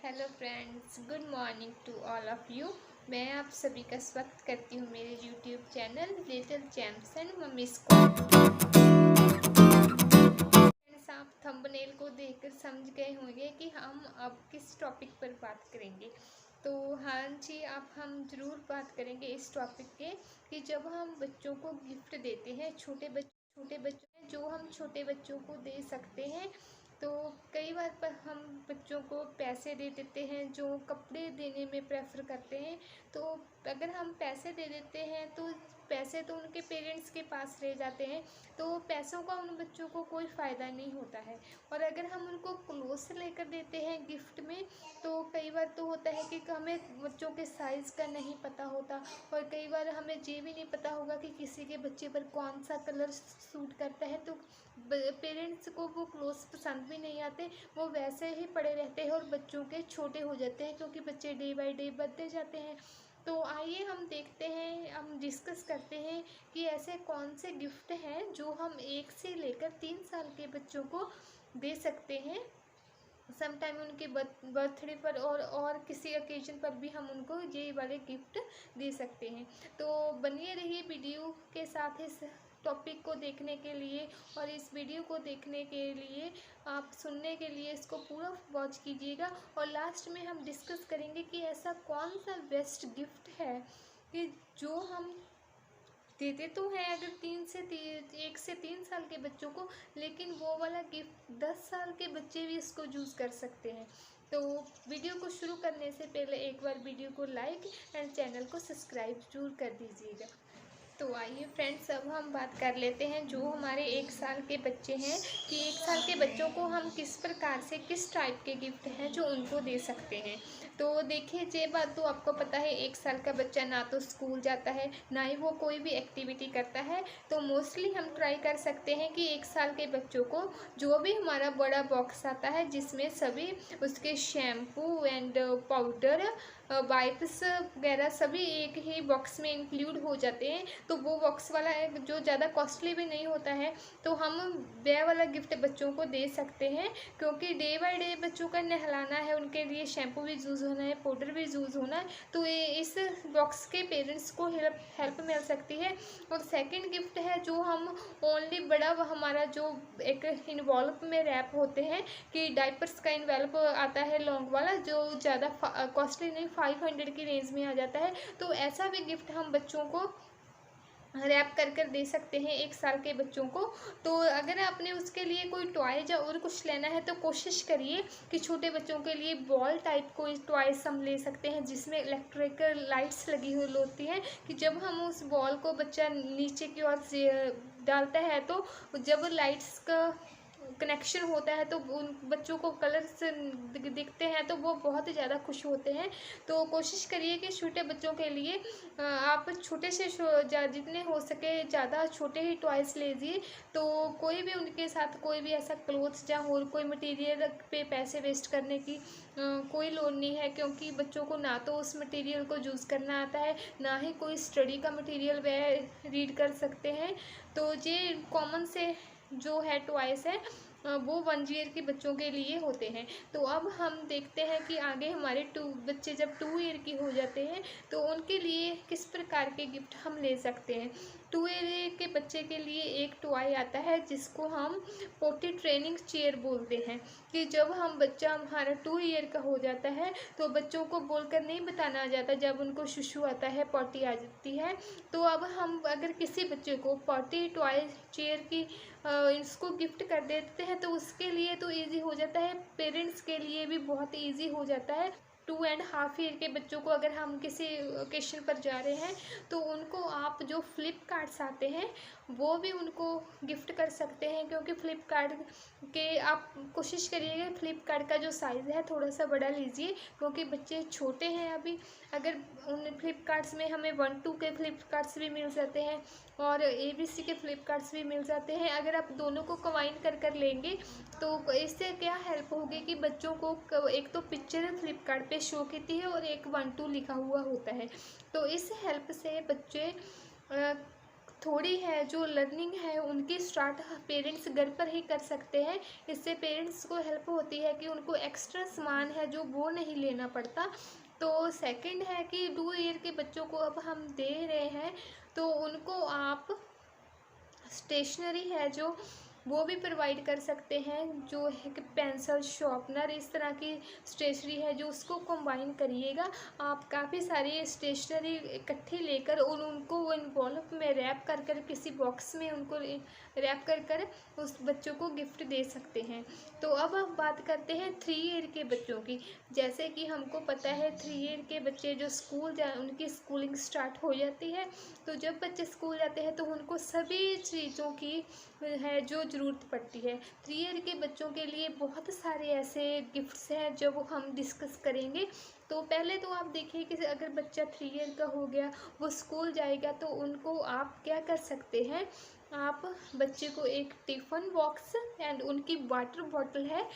Hello friends, good morning to all of you. मैं आप सभी का स्वागत करती हूँ मेरे YouTube channel little champs and mummies को। फ्रेंड्स, आप थंबनेल को देखकर समझ गए होंगे कि हम अब किस टॉपिक पर बात करेंगे। तो हाँ जी, अब हम ज़रूर बात करेंगे इस टॉपिक के कि जब हम बच्चों को गिफ्ट देते हैं, छोटे बच्चों हैं जो हम छोटे बच्चों को दे सकते हैं। तो कई बार पर हम बच्चों को पैसे दे देते हैं जो कपड़े देने में प्रेफर करते हैं। तो अगर हम पैसे दे देते हैं तो पैसे तो उनके पेरेंट्स के पास रह जाते हैं, तो पैसों का उन बच्चों को कोई फ़ायदा नहीं होता है। और अगर हम उनको क्लोथ लेकर देते हैं गिफ्ट में, तो कई बार तो होता है कि हमें बच्चों के साइज़ का नहीं पता होता, और कई बार हमें ये भी नहीं पता होगा कि किसी के बच्चे पर कौन सा कलर सूट करता है। तो पेरेंट्स को वो क्लोथ्स पसंद भी नहीं आते, वो वैसे ही पड़े रहते हैं और बच्चों के छोटे हो जाते हैं, क्योंकि बच्चे डे बाय डे बढ़ते जाते हैं। तो आइए हम देखते हैं, हम डिस्कस करते हैं कि ऐसे कौन से गिफ्ट हैं जो हम 1 से लेकर 3 साल के बच्चों को दे सकते हैं। समटाइम उनके बर्थडे पर और किसी ओकेजन पर भी हम उनको ये वाले गिफ्ट दे सकते हैं। तो बनिए रहिए वीडियो के साथ इस टॉपिक को देखने के लिए, और इस वीडियो को देखने के लिए आप सुनने के लिए इसको पूरा वॉच कीजिएगा। और लास्ट में हम डिस्कस करेंगे कि ऐसा कौन सा बेस्ट गिफ्ट है कि जो हम देते तो हैं अगर 1 से 3 साल के बच्चों को, लेकिन वो वाला गिफ्ट 10 साल के बच्चे भी इसको यूज़ कर सकते हैं। तो वीडियो को शुरू करने से पहले एक बार वीडियो को लाइक एंड चैनल को सब्सक्राइब जरूर कर दीजिएगा। तो आइए फ्रेंड्स, अब हम बात कर लेते हैं जो हमारे 1 साल के बच्चे हैं कि 1 साल के बच्चों को हम किस प्रकार से, किस टाइप के गिफ्ट हैं जो उनको दे सकते हैं। तो देखिए, ये बात तो आपको पता है, 1 साल का बच्चा ना तो स्कूल जाता है, ना ही वो कोई भी एक्टिविटी करता है। तो मोस्टली हम ट्राई कर सकते हैं कि 1 साल के बच्चों को जो भी हमारा बड़ा बॉक्स आता है जिसमें सभी उसके शैम्पू एंड पाउडर, वाइप्स वगैरह सभी एक ही बॉक्स में इंक्लूड हो जाते हैं, तो वो बॉक्स वाला है जो ज़्यादा कॉस्टली भी नहीं होता है, तो हम वह वाला गिफ्ट बच्चों को दे सकते हैं। क्योंकि डे बाय डे बच्चों का नहलाना है, उनके लिए शैम्पू भी यूज़ होना है, पाउडर भी यूज़ होना है, तो ये इस बॉक्स के पेरेंट्स को हेल्प मिल सकती है। और सेकंड गिफ्ट है जो हम ओनली बड़ा हमारा जो एक इन्वॉल्व में रैप होते हैं कि डाइपर्स का इन्वेल्व आता है लॉन्ग वाला, जो ज़्यादा कॉस्टली नहीं, 500 की रेंज में आ जाता है। तो ऐसा भी गिफ्ट हम बच्चों को रैप कर दे सकते हैं 1 साल के बच्चों को। तो अगर आपने उसके लिए कोई टॉयज या और कुछ लेना है तो कोशिश करिए कि छोटे बच्चों के लिए बॉल टाइप कोई टॉयज हम ले सकते हैं जिसमें इलेक्ट्रिकल लाइट्स लगी हुई होती हैं, कि जब हम उस बॉल को बच्चा नीचे की ओर डालता है तो जब लाइट्स का कनेक्शन होता है तो उन बच्चों को कलर्स दिखते हैं तो वो बहुत ही ज़्यादा खुश होते हैं। तो कोशिश करिए कि छोटे बच्चों के लिए आप छोटे से जितने हो सके ज़्यादा छोटे ही टॉयस लीजिए। तो कोई भी उनके साथ कोई भी ऐसा क्लोथ्स या और कोई मटेरियल पे पैसे वेस्ट करने की कोई लोड़ नहीं है, क्योंकि बच्चों को ना तो उस मटेरियल को यूज़ करना आता है, ना ही कोई स्टडी का मटेरियल वह रीड कर सकते हैं। तो ये कॉमन से जो है टॉयस है वो 1 ईयर के बच्चों के लिए होते हैं। तो अब हम देखते हैं कि आगे हमारे बच्चे जब 2 ईयर की हो जाते हैं तो उनके लिए किस प्रकार के गिफ्ट हम ले सकते हैं। 2 ईयर के बच्चे के लिए एक टॉय आता है जिसको हम पोटी ट्रेनिंग चेयर बोलते हैं, कि जब हम बच्चा हमारा 2 ईयर का हो जाता है तो बच्चों को बोलकर नहीं बताना आ जाता, जब उनको शुशु आता है, पॉटी आ जाती है, तो अब हम अगर किसी बच्चे को पॉटी टॉय चेयर की इसको गिफ्ट कर देते हैं तो उसके लिए तो इजी हो जाता है, पेरेंट्स के लिए भी बहुत इजी हो जाता है। 2.5 ईयर के बच्चों को अगर हम किसी ओकेशन पर जा रहे हैं तो उनको आप जो फ्लिपकार्ट्स आते हैं वो भी उनको गिफ्ट कर सकते हैं, क्योंकि फ्लिपकार्ट के आप कोशिश करिएगा फ्लिपकार्ट का जो साइज़ है थोड़ा सा बड़ा लीजिए, क्योंकि बच्चे छोटे हैं अभी। अगर उन फ्लिपकार्ट्स में हमें 1-2 के फ्लिपकार्ट्स भी मिल जाते हैं और ABC के फ्लिपकार्ट्स भी मिल जाते हैं। अगर आप दोनों को कंबाइन कर लेंगे तो इससे क्या हेल्प होगी कि बच्चों को एक तो पिक्चर फ्लिपकार्ट पे शो करती है और एक 1-2 लिखा हुआ होता है, तो इस हेल्प से बच्चे थोड़ी है जो लर्निंग है उनकी स्टार्ट पेरेंट्स घर पर ही कर सकते हैं। इससे पेरेंट्स को हेल्प होती है कि उनको एक्स्ट्रा सामान है जो वो नहीं लेना पड़ता। तो सेकंड है कि 2 ईयर के बच्चों को अब हम दे रहे हैं, तो उनको आप स्टेशनरी है जो वो भी प्रोवाइड कर सकते हैं, जो है कि पेंसिल शार्पनर इस तरह की स्टेशनरी है जो उसको कंबाइन करिएगा। आप काफ़ी सारी स्टेशनरी इकट्ठी लेकर और उनको इन्वॉल्व में रैप कर कर किसी बॉक्स में उनको रैप कर कर उस बच्चों को गिफ्ट दे सकते हैं। तो अब हम बात करते हैं 3 ईयर के बच्चों की। जैसे कि हमको पता है 3 ईयर के बच्चे जो स्कूल जा उनकी स्कूलिंग स्टार्ट हो जाती है। तो जब बच्चे स्कूल जाते हैं तो उनको सभी चीज़ों की है जो ज़रूरत पड़ती है। 3 ईयर के बच्चों के लिए बहुत सारे ऐसे गिफ्ट्स हैं जो वो हम डिस्कस करेंगे। तो पहले तो आप देखिए कि अगर बच्चा 3 ईयर का हो गया, वो स्कूल जाएगा, तो उनको आप क्या कर सकते हैं, आप बच्चे को एक टिफ़िन बॉक्स एंड उनकी वाटर बॉटल है